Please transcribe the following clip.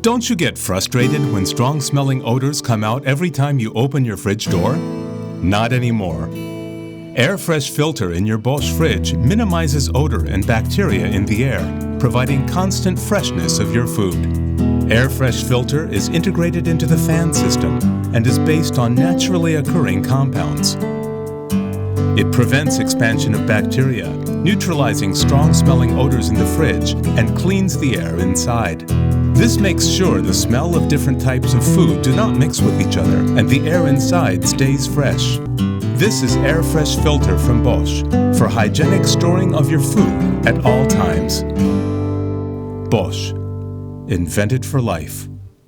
Don't you get frustrated when strong-smelling odors come out every time you open your fridge door? Not anymore. AirFresh Filter in your Bosch fridge minimizes odor and bacteria in the air, providing constant freshness of your food. AirFresh Filter is integrated into the fan system and is based on naturally occurring compounds. It prevents expansion of bacteria, neutralizing strong-smelling odors in the fridge, and cleans the air inside. This makes sure the smell of different types of food do not mix with each other and the air inside stays fresh. This is AirFresh Filter from Bosch for hygienic storing of your food at all times. Bosch, invented for life.